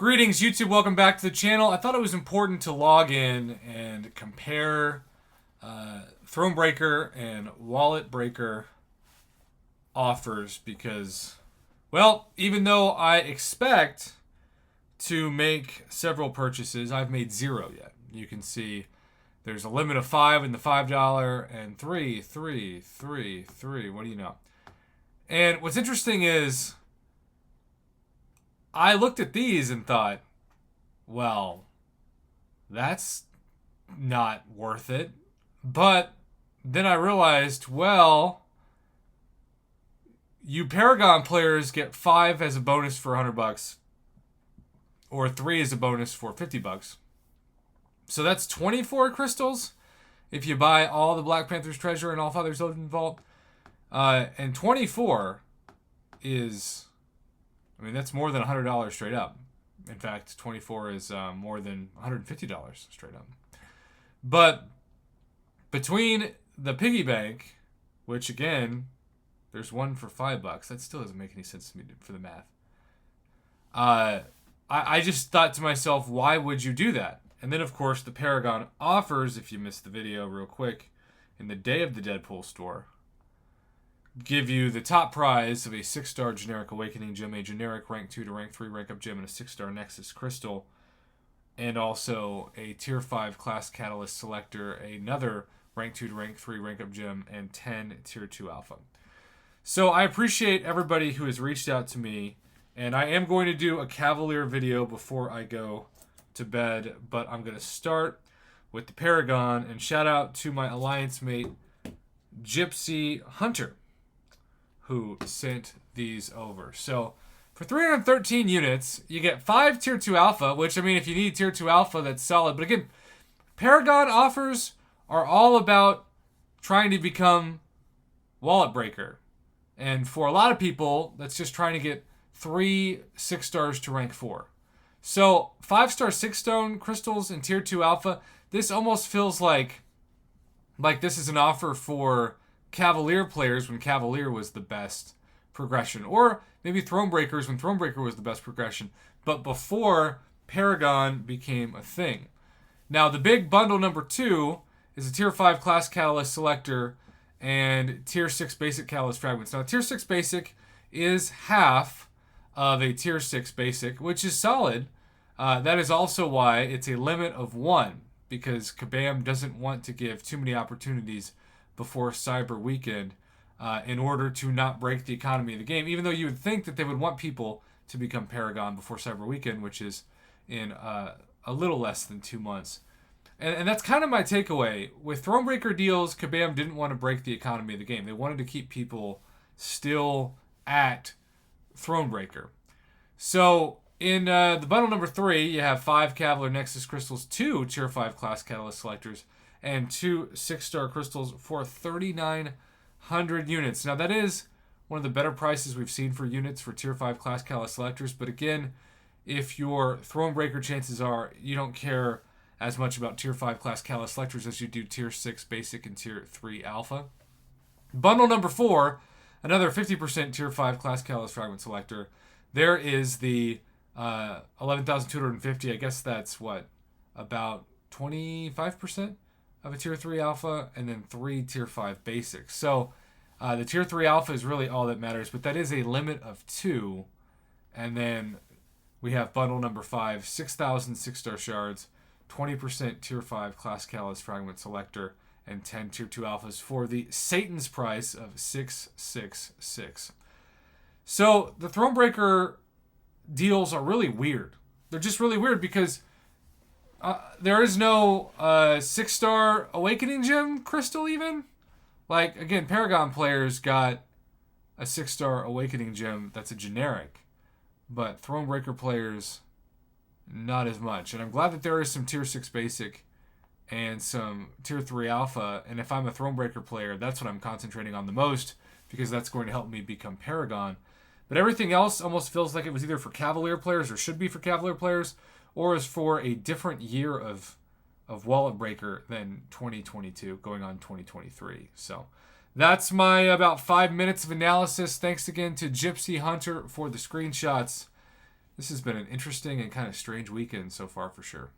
Greetings, YouTube. Welcome back to the channel. I thought it was important to log in and compare Thronebreaker and Wallet Breaker offers because, well, even though I expect to make several purchases, I've made zero yet. You can see there's a limit of 5 in the $5 and 3. What do you know? And what's interesting is I looked at these and thought, well, that's not worth it. But then I realized, well, you Paragon players get 5 as a bonus for $100 or 3 as a bonus for $50. So that's 24 crystals if you buy all the Black Panther's treasure and all Father's Odin Vault. And 24 is, I mean, that's more than $100 straight up. In fact, 24 is more than $150 straight up. But between the piggy bank, which again, there's one for $5. That still doesn't make any sense to me for the math. I just thought to myself, why would you do that? And then, of course, the Paragon offers, if you missed the video real quick, in the day of the Deadpool store, give you the top prize of a 6-star generic Awakening Gem, a generic rank 2 to rank 3 rank up gem, and a 6-star Nexus Crystal, and also a tier 5 class Catalyst Selector, another rank 2 to rank 3 rank up gem, and 10 tier 2 alpha. So I appreciate everybody who has reached out to me, and I am going to do a Cavalier video before I go to bed, but I'm going to start with the Paragon, and shout out to my alliance mate, Gypsy Hunter, who sent these over. So for 313 units, you get 5 tier 2 alpha, which, I mean, if you need tier 2 alpha, that's solid. But again, Paragon offers are all about trying to become Wallet Breaker. And for a lot of people, that's just trying to get 3 6-stars to rank 4. So 5-star 6-stone crystals and tier 2 alpha, this almost feels like this is an offer for Cavalier players when Cavalier was the best progression, or maybe Thronebreakers when Thronebreaker was the best progression, but before Paragon became a thing. Now the big bundle number 2 is a tier 5 class Catalyst Selector and tier 6 basic Catalyst Fragments. Now tier 6 basic is half of a tier 6 basic, which is solid. That is also why it's a limit of 1, because Kabam doesn't want to give too many opportunities before Cyber Weekend in order to not break the economy of the game, even though you would think that they would want people to become Paragon before Cyber Weekend, which is in a little less than 2 months. And that's kind of my takeaway. With Thronebreaker deals, Kabam didn't want to break the economy of the game. They wanted to keep people still at Thronebreaker. So in the bundle number 3, you have 5 Cavalier Nexus Crystals, 2 tier 5 class Catalyst Selectors, and 2 6-star crystals for 3,900 units. Now that is one of the better prices we've seen for units for tier 5 class Catalyst Selectors, but again, if your Thronebreaker, chances are you don't care as much about tier 5 class Catalyst Selectors as you do tier 6 basic and tier 3 alpha. Bundle number 4, another 50% tier 5 class Catalyst Fragment Selector. There is the 11,250, I guess that's what, about 25% of a tier 3 alpha, and then 3 tier 5 basics. So the tier 3 alpha is really all that matters, but that is a limit of 2. And then we have bundle number 5, 6,000 6-star shards, 20% tier 5 class Catalyst Fragment Selector, and 10 tier 2 alphas for the Satan's price of 666. So the Thronebreaker deals are really weird. They're just really weird because there is no 6-star Awakening Gem crystal even. Like, again, Paragon players got a 6-star Awakening Gem that's a generic, but Thronebreaker players, not as much. And I'm glad that there is some tier 6 basic and some tier 3 alpha, and if I'm a Thronebreaker player, that's what I'm concentrating on the most, because that's going to help me become Paragon. But everything else almost feels like it was either for Cavalier players, or should be for Cavalier players, or is for a different year of Wallet Breaker than 2022, going on 2023. So that's my about 5 minutes of analysis. Thanks again to Gypsy Hunter for the screenshots. This has been an interesting and kind of strange weekend so far for sure.